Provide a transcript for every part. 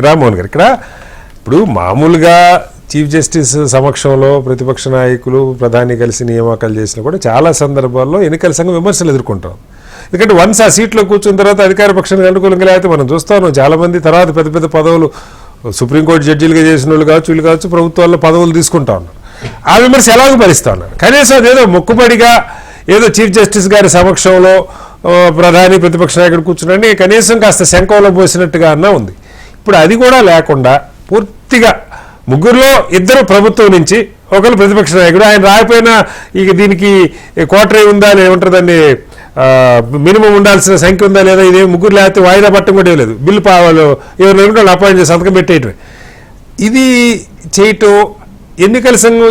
రామ్మోహన్ గారు, ఇక్కడ ఇప్పుడు మామూలుగా చీఫ్ జస్టిస్ సమక్షంలో ప్రతిపక్ష నాయకులు ప్రధాని కలిసి నియామకాలు చేసినా కూడా చాలా సందర్భాల్లో ఎన్నికల సంఘం విమర్శలు ఎదుర్కొంటాం. ఎందుకంటే వన్స్ ఆ సీట్లో కూర్చున్న తర్వాత అధికార పక్షానికి అనుకూలంగా లేకపోతే మనం చూస్తాను చాలామంది తర్వాత పెద్ద పెద్ద పదవులు సుప్రీంకోర్టు జడ్జీలుగా చేసిన వాళ్ళు కావచ్చు, వీళ్ళు కావచ్చు, ప్రభుత్వాల్లో పదవులు తీసుకుంటా ఉన్నారు. ఆ విమర్శ ఎలాగో భరిస్తూ ఉన్నారు. కనీసం అదేదో మొక్కుబడిగా ఏదో చీఫ్ జస్టిస్ గారి సమక్షంలో ప్రధాని ప్రతిపక్ష నాయకుడు కూర్చుని కనీసం కాస్త శంఖంలో పోసినట్టుగా అన్నా ఉంది. ఇప్పుడు అది కూడా లేకుండా పూర్తిగా ముగ్గురులో ఇద్దరు ప్రభుత్వం నుంచి, ఒకరు ప్రతిపక్ష నాయకుడు. ఆయన రాకపోయినా ఇక దీనికి క్వార్టరీ ఉందా ఏమంటుందండి, మినిమం ఉండాల్సిన సంఖ్య ఉందా లేదా, ఇదే ముగ్గురు లేకపోతే వాయిదా పట్టం కూడా లేదు, బిల్లు పావాలు ఎవరిని అపాయింట్ చేసి సంతకం పెట్టేయటమే. ఇది చేయటం ఎన్నికల సంఘం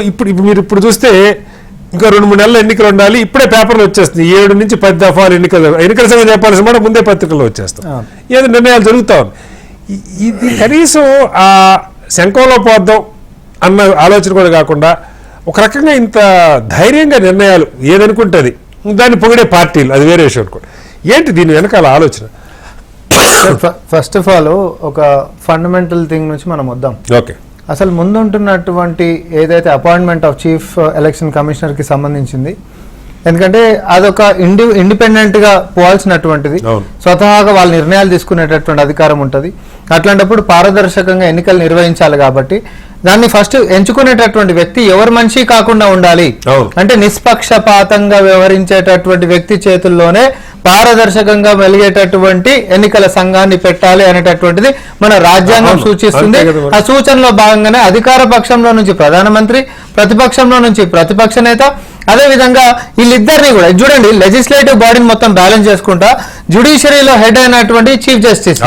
మీరు ఇప్పుడు చూస్తే ఇంకా 2-3 నెలలు ఎన్నికలు ఉండాలి, ఇప్పుడే పేపర్లు వచ్చేస్తుంది. 7 నుంచి 10 దఫాలు ఎన్నికల సంఘం చెప్పాల్సిన మాట ముందే పత్రికల్లో వచ్చేస్తాం. ఏదో నిర్ణయాలు జరుగుతూ ఉన్నాయి. ఇది కనీసం ఆ శంఖంలో పోద్దాం అన్న ఆలోచన కూడా కాకుండా ఒక రకంగా ఇంత ధైర్యంగా నిర్ణయాలు ఏదనుకుంటుంది దాన్ని పొగిడే పార్టీలు, అది వేరే విషయం అనుకోండి. ఏంటి దీని వెనకాల ఆలోచన? ఫస్ట్ ఆఫ్ ఆల్ ఒక ఫండమెంటల్ థింగ్ నుంచి మనం వద్దాం. ఓకే, అసలు ముందుంటున్నటువంటి ఏదైతే అపాయింట్మెంట్ ఆఫ్ చీఫ్ ఎలక్షన్ కమిషనర్కి సంబంధించింది, ఎందుకంటే అదొక ఇండిపెండెంట్గా పోవాల్సినటువంటిది, స్వతహాగా వాళ్ళ నిర్ణయాలు తీసుకునేటటువంటి అధికారం ఉంటుంది. అట్లాంటప్పుడు పారదర్శకంగా ఎన్నికలు నిర్వహించాలి. కాబట్టి దాన్ని ఫస్ట్ ఎంచుకునేటటువంటి వ్యక్తి ఎవరి మనిషి కాకుండా ఉండాలి. అంటే నిష్పక్షపాతంగా వ్యవహరించేటటువంటి వ్యక్తి చేతుల్లోనే పారదర్శకంగా వెలిగేటటువంటి ఎన్నికల సంఘాన్ని పెట్టాలి అనేటటువంటిది మన రాజ్యాంగం సూచిస్తుంది. ఆ సూచనలో భాగంగానే అధికార పక్షంలో నుంచి ప్రధానమంత్రి, ప్రతిపక్షంలో నుంచి ప్రతిపక్ష నేత, అదే విధంగా వీళ్ళిద్దరిని కూడా చూడండి, లెజిస్లేటివ్ బాడీని మొత్తం బ్యాలెన్స్ చేసుకుంటా జ్యుడిషియరీలో హెడ్ అయినటువంటి చీఫ్ జస్టిస్,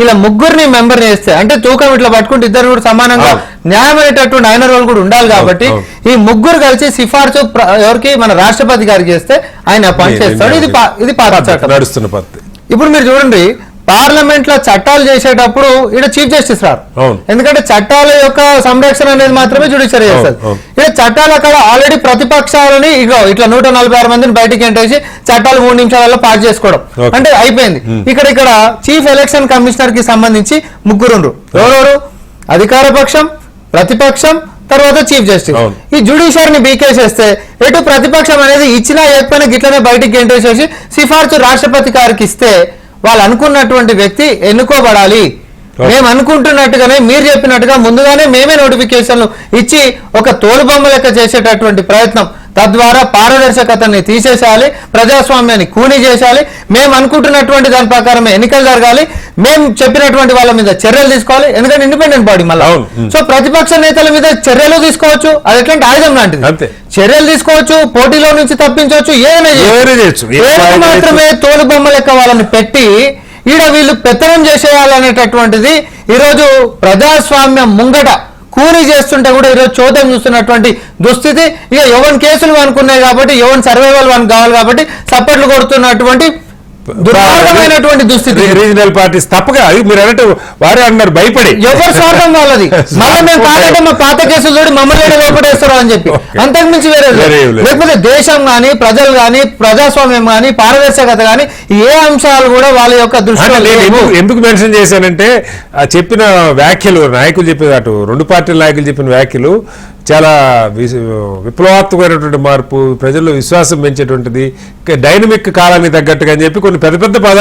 ఇలా ముగ్గురిని మెంబర్ చేస్తే అంటే తూకం ఇట్లా పట్టుకుంటే ఇద్దరు కూడా సమానంగా న్యాయమైనటువంటి ఆయన రోల్ కూడా ఉండాలి. కాబట్టి ఈ ముగ్గురు కలిసి సిఫార్సు ఎవరికి, మన రాష్ట్రపతి గారికి చేస్తే ఆయన అపాయింట్ చేస్తాడు. ఇది పాత చట్టం. ఇప్పుడు మీరు చూడండి, పార్లమెంట్ లో చట్టాలు చేసేటప్పుడు ఇక్కడ చీఫ్ జస్టిస్ రారు, ఎందుకంటే చట్టాల యొక్క సంరక్షణ అనేది మాత్రమే జ్యుడిషియరీ చేస్తారు. ఇక్కడ చట్టాలు అక్కడ ఆల్రెడీ ప్రతిపక్షాలని ఇట్లా 146 మందిని బయటికి ఎంటేసి చట్టాలు 3 నిమిషాలలో పాస్ చేసుకోవడం అంటే అయిపోయింది. ఇక్కడ చీఫ్ ఎలక్షన్ కమిషనర్ కి సంబంధించి ముగ్గురు, ఎవరెవరు, అధికార పక్షం, ప్రతిపక్షం, తర్వాత చీఫ్ జస్టిస్. ఈ జ్యుడిషియరీని బీకేసేస్తే ఎటు ప్రతిపక్షం అనేది ఇచ్చినా ఎక్కడైనా గిట్లనే బయటికి ఎంటేసేసి సిఫార్సు రాష్ట్రపతి గారికి ఇస్తే వాళ్ళు అనుకున్నటువంటి వ్యక్తి ఎన్నుకోబడాలి. మేము అనుకుంటున్నట్టుగానే మీరు చెప్పినట్టుగా ముందుగానే మేమే నోటిఫికేషన్లు ఇచ్చి ఒక తోలుబొమ్మ లెక్క చేసేటటువంటి ప్రయత్నం, తద్వారా పారదర్శకతని తీసేసేయాలి, ప్రజాస్వామ్యాన్ని కూని చేసేయాలి. మేము అనుకుంటున్నటువంటి దాని ప్రకారమే ఎన్నికలు జరగాలి, మేము చెప్పినటువంటి వాళ్ళ మీద చర్యలు తీసుకోవాలి, ఎందుకంటే ఇండిపెండెంట్ బాడీ మళ్ళీ. సో ప్రతిపక్ష నేతల మీద చర్యలు తీసుకోవచ్చు, అది ఎట్లాంటి ఆయుధం లాంటిది. చర్యలు తీసుకోవచ్చు, పోటీలో నుంచి తప్పించవచ్చు, ఏదైనా చేయొచ్చు. మాత్రమే తోలుబొమ్మ లెక్క వాళ్ళని పెట్టి ఈడ వీళ్ళు పెత్తనం చేసేయాలనేటటువంటిది ఈరోజు ప్రజాస్వామ్యం ముంగట కూని చేస్తుంటే కూడా ఈరోజు చోద్యం చూస్తున్నటువంటి దుస్థితి. ఇక ఎవరి కేసులు అనుకున్నాయి కాబట్టి, ఎవరి సర్వైవల్ వన్ కావాలి కాబట్టి చప్పట్లు కొడుతున్నటువంటి దుర్మార్గమైనటువంటి దుస్థితి. రీజనల్ పార్టీస్ తప్పగా మీరు అన్నట్టు వారే అన్నారు భయపడి, ఎవరు స్వార్థం వాళ్ళది. మళ్ళీ మేము కాదంటే మా పాత కేసులు చూడి మమ్మల్ని లోపడేస్తారు అని చెప్పి, అంతకుమించి వేరే లేకపోతే దేశం కానీ, ప్రజలు కానీ, ప్రజాస్వామ్యం కానీ, పారదర్శకత కానీ ఏ అంశాలు కూడా వాళ్ళ యొక్క దృష్టిలో. ఎందుకు మెన్షన్ చేశానంటే చెప్పిన వ్యాఖ్యలు, నాయకులు చెప్పిన అటు 2 పార్టీల నాయకులు చెప్పిన వ్యాఖ్యలు చాలా విప్లవాత్మకమైనటువంటి మార్పు, ప్రజల్లో విశ్వాసం పెంచేటువంటిది, డైనమిక్ కాలానికి తగ్గట్టుగా అని చెప్పి కొన్ని పెద్ద పెద్ద పదాలు